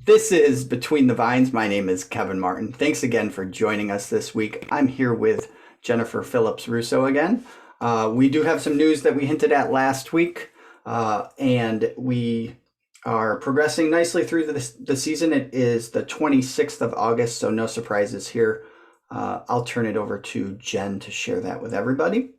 This is Between the Vines. My name is Kevin Martin. Thanks again for joining us this week. I'm here with Jennifer Phillips Russo again. We do have some news that we hinted at last week, and we are progressing nicely through the season. It is the 26th of August, so no surprises here. I'll turn it over to Jen to share that with everybody.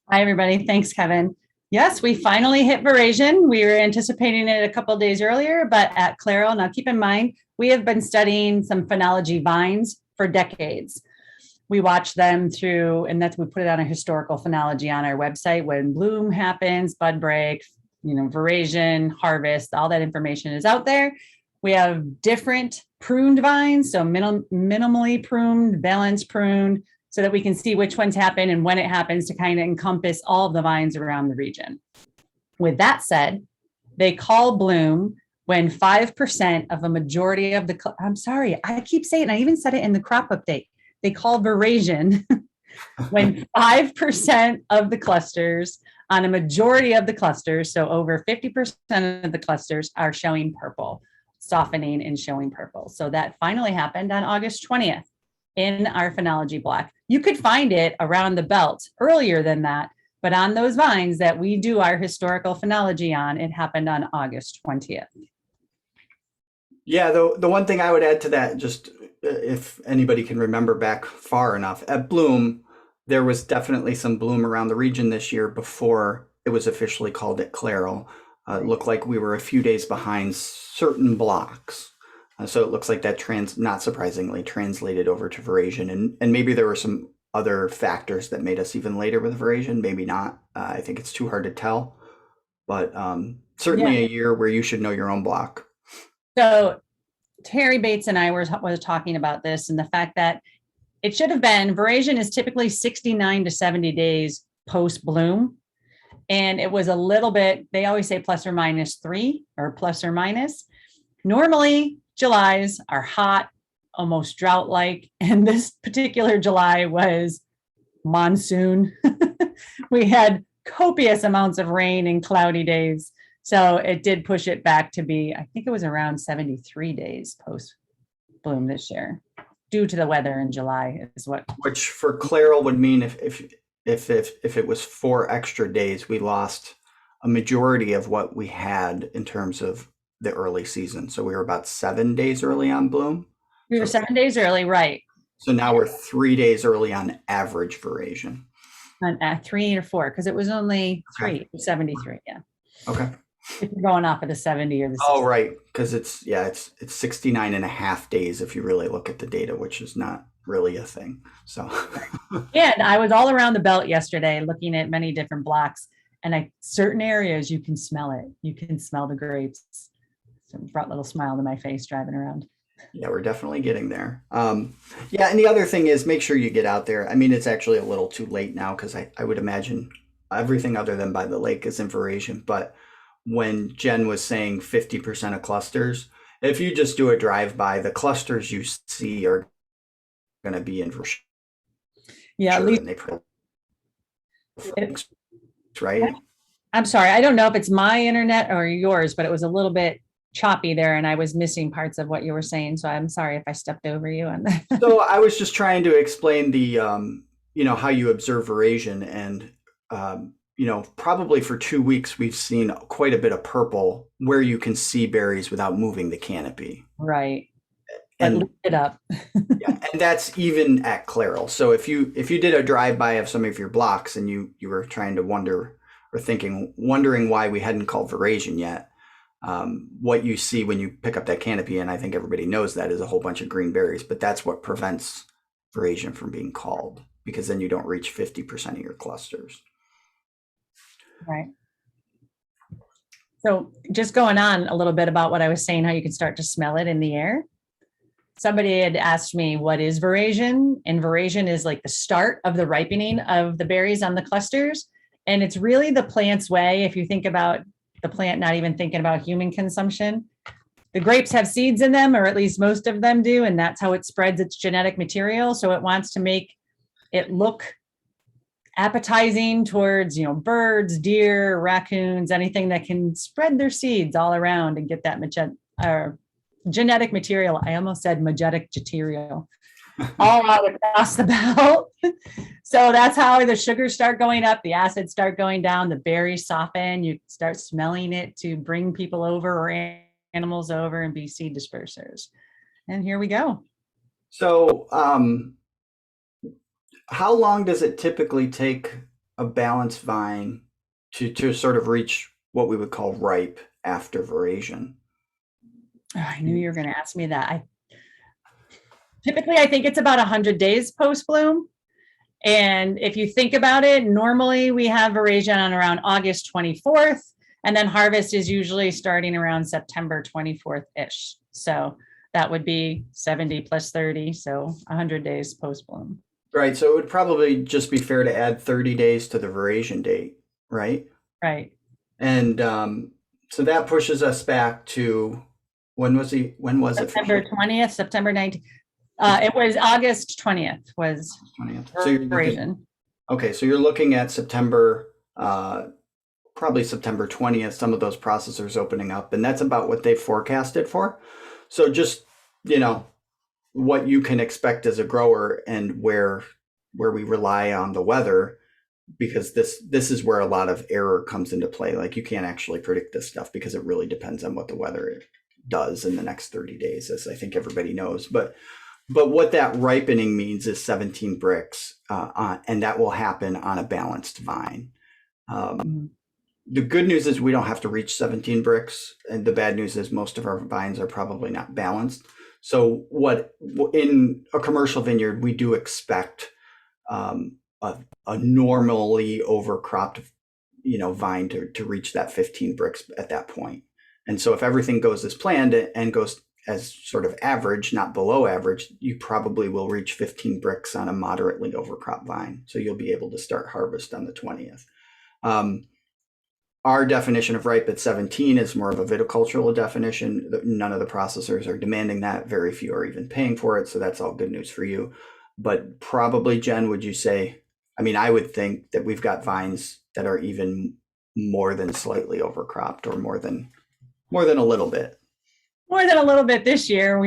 Hi, everybody. Thanks, Kevin. Yes, we finally hit Veraison. We were anticipating it a couple of days earlier, but at Claro, now keep in mind, we have been studying some phenology vines for decades. We watch them through, and we put it on a historical phenology on our website when bloom happens, bud break, veraison, harvest, all that information is out there. We have different pruned vines, so minimally pruned, balanced pruned, so that we can see which ones happen and when it happens to kind of encompass all of the vines around the region. With that said, they call bloom when 5% of a majority of the, I'm sorry, I keep saying it, I even said it in the crop update. They call veration when 5% of the clusters on a majority of the clusters, so over 50% of the clusters are showing purple, softening and showing purple. So that finally happened on August 20th. In our phenology block. You could find it around the belt earlier than that, but on those vines that we do our historical phenology on, it happened on August 20th. Yeah, the one thing I would add to that, just if anybody can remember back far enough, at bloom, there was definitely some bloom around the region this year before it was officially called at Claro. It looked like we were a few days behind certain blocks. So it looks like that not surprisingly, translated over to Veraison. And maybe there were some other factors that made us even later with Veraison, maybe not. I think it's too hard to tell. But certainly a year where you should know your own block. So Terry Bates and I were talking about this and the fact that it should have been, Veraison is typically 69 to 70 days post-bloom. And it was a little bit, they always say plus or minus 3 or plus or minus. Normally, Julys are hot, almost drought-like, and this particular July was monsoon. We had copious amounts of rain and cloudy days, so it did push it back to be, I think it was around 73 days post-bloom this year, due to the weather in July is what. Which for Claro would mean if it was 4 extra days, we lost a majority of what we had in terms of the early season. So we were about 7 days early on bloom. We were 7 days early, right. So now we're 3 days early on average Veraison. On 3 or 4, because it was only 73, yeah. Okay. If you're going off of the 70 or the 60. Oh, right. Because it's 69 and a half days if you really look at the data, which is not really a thing. So yeah, and I was all around the belt yesterday looking at many different blocks, and certain areas you can smell it. You can smell the grapes. So it brought a little smile to my face driving around. Yeah, we're definitely getting there. Yeah, and the other thing is make sure you get out there. I mean, it's actually a little too late now because I would imagine everything other than by the lake is in Veraison. But when Jen was saying 50% of clusters, if you just do a drive-by, the clusters you see are going to be in Veraison. Yeah, at least right? I'm sorry. I don't know if it's my internet or yours, but it was a little bit choppy there and I was missing parts of what you were saying. So I'm sorry if I stepped over you on that. So I was just trying to explain the, how you observe Veraison and, probably for 2 weeks, we've seen quite a bit of purple where you can see berries without moving the canopy. Right. And lift it up. Yeah. And that's even at Claro. So if you did a drive-by of some of your blocks and you were trying to wondering why we hadn't called Veraison yet, what you see when you pick up that canopy, and I think everybody knows that, is a whole bunch of green berries, but that's what prevents Veraison from being called, because then you don't reach 50% of your clusters. Right. So just going on a little bit about what I was saying, how you can start to smell it in the air. Somebody had asked me, what is Veraison? And Veraison is like the start of the ripening of the berries on the clusters. And it's really the plant's way, if you think about the plant not even thinking about human consumption. The grapes have seeds in them, or at least most of them do, and that's how it spreads its genetic material. So it wants to make it look appetizing towards, birds, deer, raccoons, anything that can spread their seeds all around and get that genetic material. I almost said magetic material all out across the belt. So that's how the sugars start going up, the acids start going down, the berries soften, you start smelling it to bring people over or animals over and be seed dispersers. And here we go. So, how long does it typically take a balanced vine to sort of reach what we would call ripe after veraison? Oh, I knew you were going to ask me that. Typically, I think it's about 100 days post bloom. And if you think about it, normally we have veraison on around August 24th, and then harvest is usually starting around September 24th-ish. So that would be 70 plus 30, so 100 days post bloom. Right. So it would probably just be fair to add 30 days to the veraison date, right? Right. And so that pushes us back to when was it? September 20th, September 19th. It was August 20th was 20th. So you're veraison. Okay, so you're looking at September, probably September 20th, some of those processors opening up, and that's about what they forecasted for. So just, what you can expect as a grower and where we rely on the weather, because this is where a lot of error comes into play. Like you can't actually predict this stuff because it really depends on what the weather does in the next 30 days, as I think everybody knows. But what that ripening means is 17 bricks, and that will happen on a balanced vine. The good news is we don't have to reach 17 bricks, and the bad news is most of our vines are probably not balanced. So in a commercial vineyard, we do expect a normally overcropped, vine to reach that 15 bricks at that point. And so if everything goes as planned and goes as sort of average, not below average, you probably will reach 15 bricks on a moderately overcropped vine. So you'll be able to start harvest on the 20th. Our definition of ripe at 17 is more of a viticultural definition. None of the processors are demanding that. Very few are even paying for it. So that's all good news for you. But probably, Jen, would you say, I would think that we've got vines that are even more than slightly overcropped, or more than a little bit. More than a little bit this year.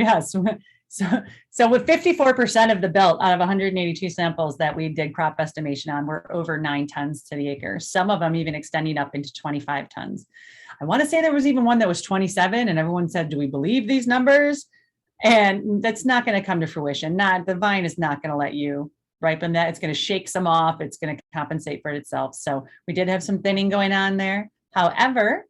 So with 54% of the belt out of 182 samples that we did crop estimation on, we're over 9 tons to the acre. Some of them even extending up into 25 tons. I want to say there was even one that was 27, and everyone said, do we believe these numbers? And that's not going to come to fruition. The vine is not going to let you ripen that. It's going to shake some off. It's going to compensate for itself. So we did have some thinning going on there. However,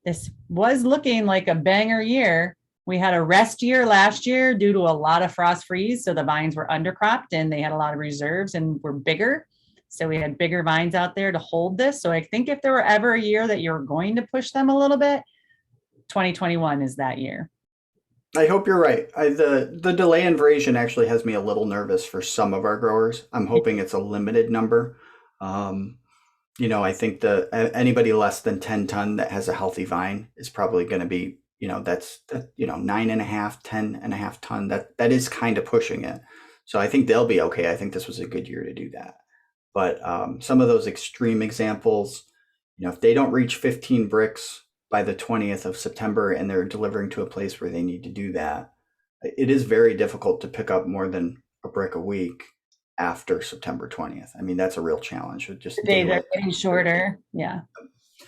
this was looking like a banger year. We had a rest year last year due to a lot of frost freeze. So the vines were undercropped and they had a lot of reserves and were bigger. So we had bigger vines out there to hold this. So I think if there were ever a year that you're going to push them a little bit, 2021 is that year. I hope you're right. The delay in veraison actually has me a little nervous for some of our growers. I'm hoping it's a limited number. I think anybody less than 10 ton that has a healthy vine is probably going to be, that's 9.5, 10.5 ton. That is kind of pushing it. So I think they'll be okay. I think this was a good year to do that. But some of those extreme examples, if they don't reach 15 bricks by the 20th of September and they're delivering to a place where they need to do that, it is very difficult to pick up more than a brick a week after September 20th. That's a real challenge. With just the days are getting shorter. Yeah.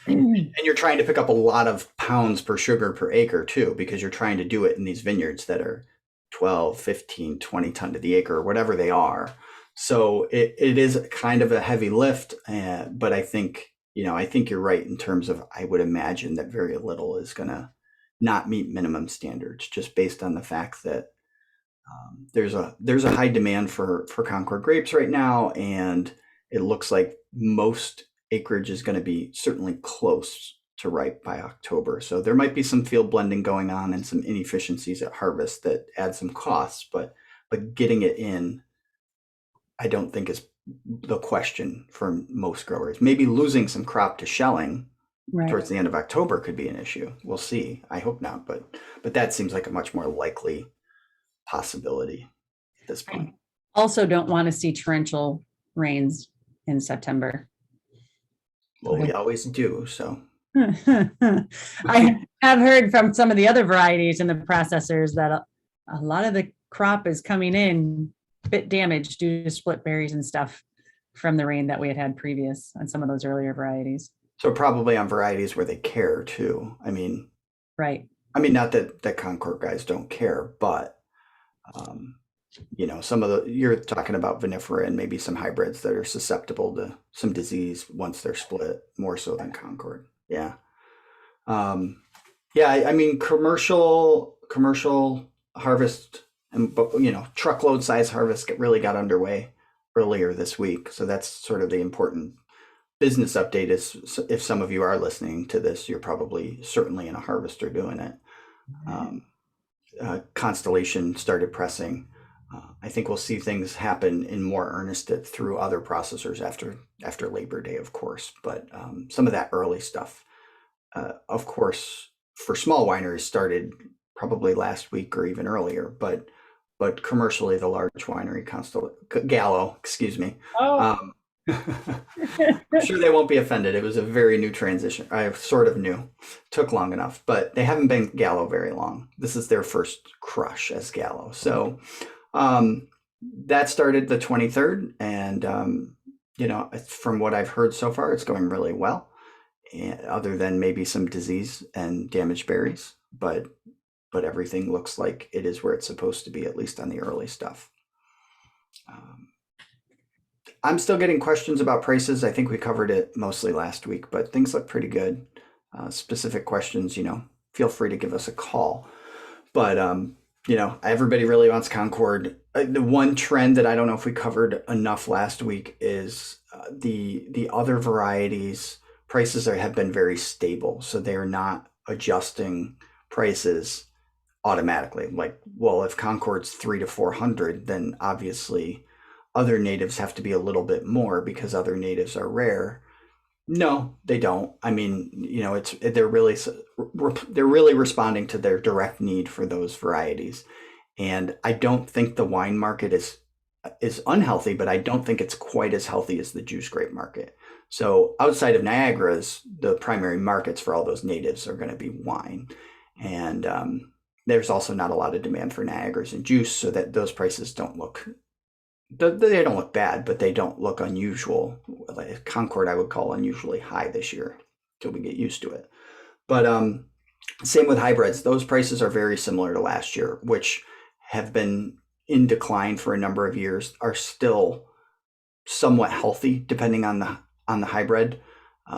And you're trying to pick up a lot of pounds per sugar per acre too, because you're trying to do it in these vineyards that are 12, 15, 20 ton to the acre, or whatever they are. So it is kind of a heavy lift, but I think you're right in terms of, I would imagine that very little is going to not meet minimum standards, just based on the fact that there's a high demand for Concord grapes right now, and it looks like most acreage is going to be certainly close to ripe by October. So there might be some field blending going on and some inefficiencies at harvest that add some costs, but getting it in, I don't think is the question for most growers. Maybe losing some crop to shelling towards the end of October could be an issue. We'll see. I hope not, but that seems like a much more likely possibility at this point. I also don't want to see torrential rains in September. Well, we always do. So I have heard from some of the other varieties and the processors that a lot of the crop is coming in a bit damaged due to split berries and stuff from the rain that we had had previous on some of those earlier varieties. So probably on varieties where they care too. Right. Not that Concord guys don't care, but um, some of you're talking about vinifera and maybe some hybrids that are susceptible to some disease once they're split, more so than Concord. Yeah. Um, yeah, commercial harvest and truckload size harvest really got underway earlier this week. So that's sort of the important business update. Is if some of you are listening to this, you're probably certainly in a harvester doing it. Um, Constellation started pressing. I think we'll see things happen in more earnest through other processors after Labor Day, of course. But some of that early stuff, of course, for small wineries started probably last week or even earlier. But commercially, the large winery Gallo, excuse me. Oh, Um, I'm sure they won't be offended. It was a very new transition. I sort of knew. Took long enough, but they haven't been Gallo very long. This is their first crush as Gallo. So um, that started the 23rd, and from what I've heard so far, it's going really well. And other than maybe some disease and damaged berries, but everything looks like it is where it's supposed to be, at least on the early stuff. Um, I'm still getting questions about prices. I think we covered it mostly last week, but things look pretty good. Specific questions, feel free to give us a call. But everybody really wants Concord. The one trend that I don't know if we covered enough last week is the other varieties prices have been very stable, so they are not adjusting prices automatically. Like, well, if Concord's 300 to 400, then obviously other natives have to be a little bit more because other natives are rare. No, they don't. They're really responding to their direct need for those varieties, and I don't think the wine market is unhealthy, but I don't think it's quite as healthy as the juice grape market. So outside of Niagara's, the primary markets for all those natives are going to be wine, and there's also not a lot of demand for Niagara's and juice, so that those prices don't look bad, but they don't look unusual. Like Concord, I would call unusually high this year till we get used to it. But same with hybrids; those prices are very similar to last year, which have been in decline for a number of years. Are still somewhat healthy, depending on the hybrid.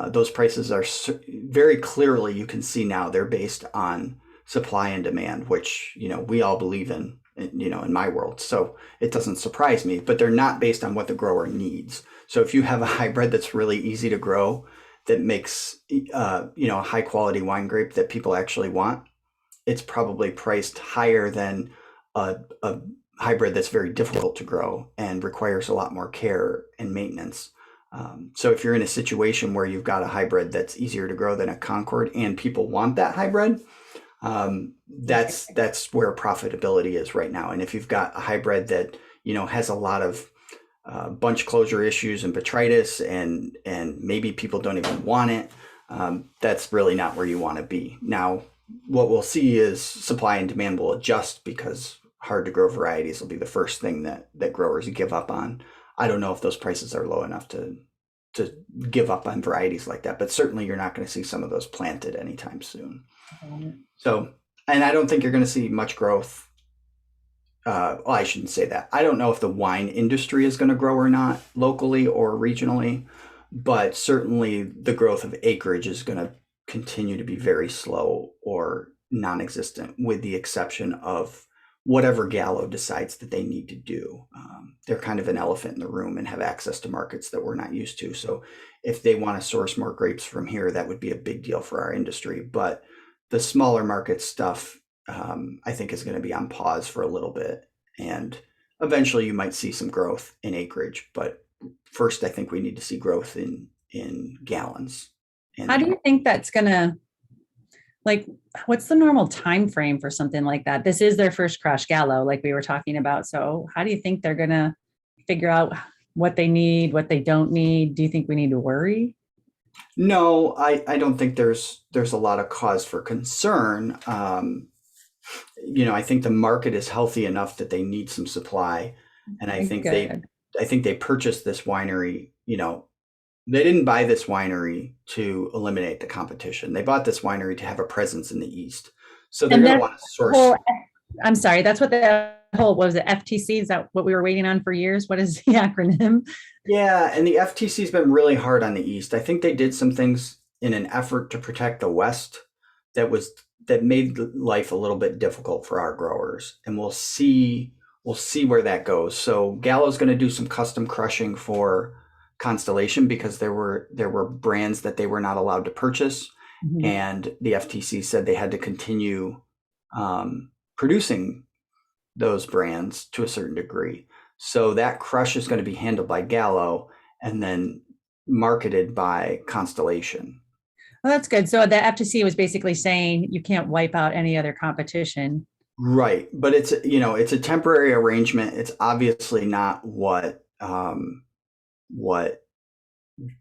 Those prices are very clearly, you can see now, they're based on supply and demand, which we all believe in my world. So it doesn't surprise me, but they're not based on what the grower needs. So if you have a hybrid that's really easy to grow, that makes a high quality wine grape that people actually want, it's probably priced higher than a hybrid that's very difficult to grow and requires a lot more care and maintenance. So if you're in a situation where you've got a hybrid that's easier to grow than a Concord and people want that hybrid, that's where profitability is right now. And if you've got a hybrid that has a lot of bunch closure issues and botrytis, and maybe people don't even want it, that's really not where you want to be. Now, what we'll see is supply and demand will adjust, because hard to grow varieties will be the first thing that growers give up on. I don't know if those prices are low enough to give up on varieties like that, but certainly you're not going to see some of those planted anytime soon. So, and I don't think you're going to see much growth. Well, I shouldn't say that. I don't know if the wine industry is going to grow or not, locally or regionally, but certainly the growth of acreage is going to continue to be very slow or non-existent, with the exception of whatever Gallo decides that they need to do. They're kind of an elephant in the room and have access to markets that we're not used to. So if they want to source more grapes from here, that would be a big deal for our industry. But the smaller market stuff, I think, is going to be on pause for a little bit. And eventually you might see some growth in acreage. But first, I think we need to see growth in gallons. How do you think that's going to, like, what's the normal time frame for something like that? This is their first crush Gallo, like we were talking about. So how do you think they're going to figure out what they need, what they don't need? Do you think we need to worry? No, I don't think there's a lot of cause for concern. I think the market is healthy enough that they need some supply, and Good. I think they purchased this winery. They didn't buy this winery to eliminate the competition. They bought this winery to have a presence in the East. So they're And going to that want to source. whole, I'm sorry, that's what the whole, what was it, FTC? Is that what we were waiting on for years? What is the acronym? Yeah, and the FTC's been really hard on the East. I think they did some things in an effort to protect the West that was that made life a little bit difficult for our growers. And we'll see where that goes. So Gallow's going to do some custom crushing for Constellation because there were brands that they were not allowed to purchase, Mhm. and the FTC said they had to continue producing those brands to a certain degree. So that crush is going to be handled by Gallo and then marketed by Constellation. Well, that's good. So the FTC was basically saying you can't wipe out any other competition. Right, but it's a temporary arrangement. It's obviously not what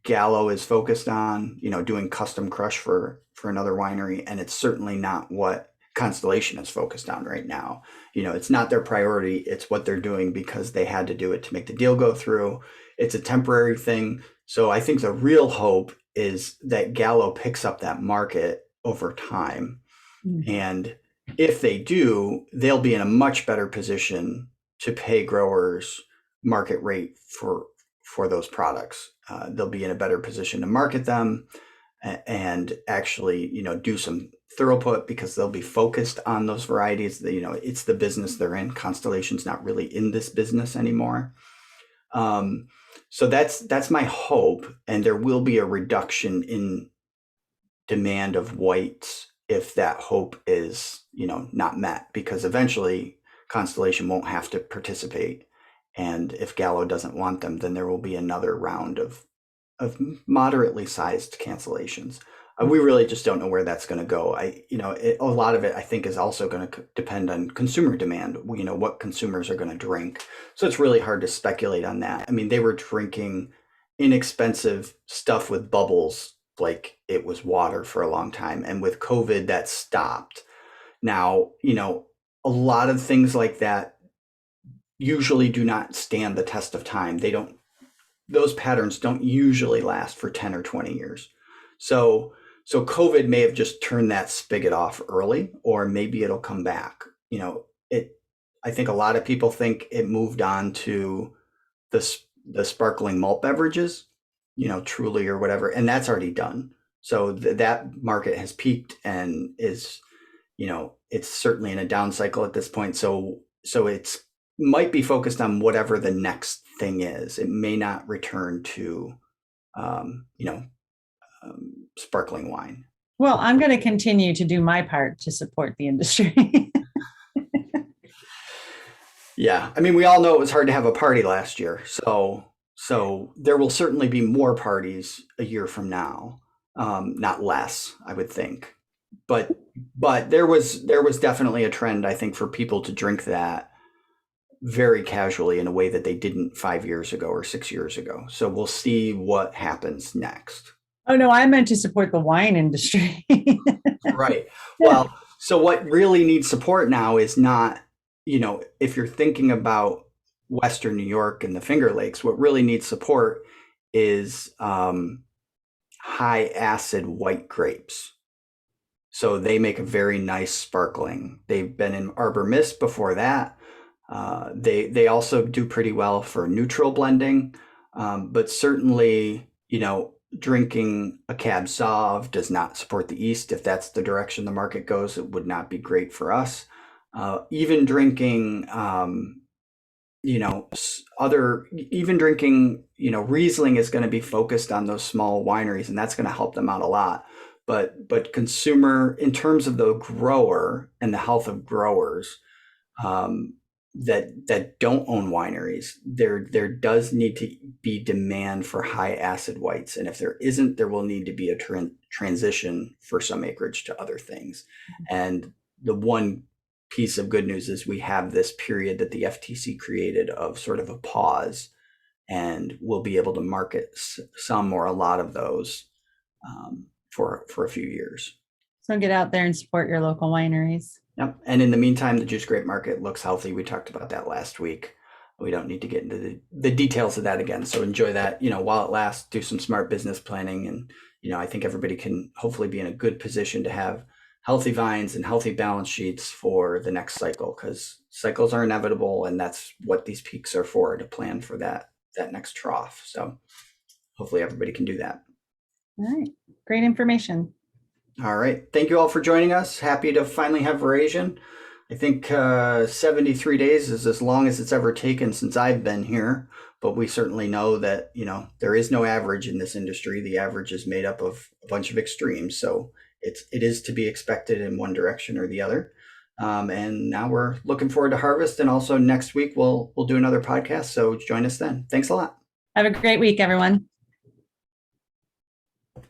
Gallo is focused on, doing custom crush for another winery, and it's certainly not what Constellation is focused on right now. It's not their priority. It's what they're doing because they had to do it to make the deal go through. It's a temporary thing. So I think the real hope is that Gallo picks up that market over time. Mm. And if they do, they'll be in a much better position to pay growers market rate for those products. They'll be in a better position to market them and actually, do some throughput because they'll be focused on those varieties. It's the business they're in. Constellation's not really in this business anymore. Um, so that's my hope, and there will be a reduction in demand of whites if that hope is not met, because eventually Constellation won't have to participate, and if Gallo doesn't want them, then there will be another round of moderately sized cancellations. We really just don't know where that's going to go. A lot of it I think is also going to depend on consumer demand. What consumers are going to drink. So it's really hard to speculate on that. I mean, they were drinking inexpensive stuff with bubbles like it was water for a long time, and with COVID that stopped. Now, a lot of things like that usually do not stand the test of time. Those patterns don't usually last for 10 or 20 years. So COVID may have just turned that spigot off early, or maybe it'll come back. I think a lot of people think it moved on to the the sparkling malt beverages, Truly or whatever, and that's already done. So that market has peaked and is, it's certainly in a down cycle at this point. So it's might be focused on whatever the next thing is. It may not return to, um, you know, sparkling wine. Well, I'm going to continue to do my part to support the industry. Yeah, I mean, we all know it was hard to have a party last year, so there will certainly be more parties a year from now, not less, I would think. But there was definitely a trend, I think, for people to drink that very casually in a way that they didn't 5 years ago or 6 years ago. So we'll see what happens next. Oh, no, I meant to support the wine industry. Right. Well, so what really needs support now is not, if you're thinking about Western New York and the Finger Lakes, what really needs support is high acid white grapes. So they make a very nice sparkling. They've been in Arbor Mist before that. They also do pretty well for neutral blending, but certainly, drinking a Cab Sauv does not support the East. If that's the direction the market goes, it would not be great for us. Even drinking, even drinking, Riesling is going to be focused on those small wineries, and that's going to help them out a lot. But consumer, in terms of the grower and the health of growers, um, that don't own wineries, there does need to be demand for high acid whites, and if there isn't, there will need to be a transition for some acreage to other things. And the one piece of good news is we have this period that the FTC created of sort of a pause, and we'll be able to market some or a lot of those for a few years. So get out there and support your local wineries. Yep. And in the meantime, the juice grape market looks healthy. We talked about that last week. We don't need to get into the details of that again. So enjoy that, while it lasts, do some smart business planning. And, I think everybody can hopefully be in a good position to have healthy vines and healthy balance sheets for the next cycle, because cycles are inevitable. And that's what these peaks are for, to plan for that next trough. So hopefully everybody can do that. All right. Great information. All right. Thank you all for joining us. Happy to finally have Veraison. I think 73 days is as long as it's ever taken since I've been here, but we certainly know that, there is no average in this industry. The average is made up of a bunch of extremes. So it is to be expected in one direction or the other. And now we're looking forward to harvest. And also next week, we'll do another podcast. So join us then. Thanks a lot. Have a great week, everyone.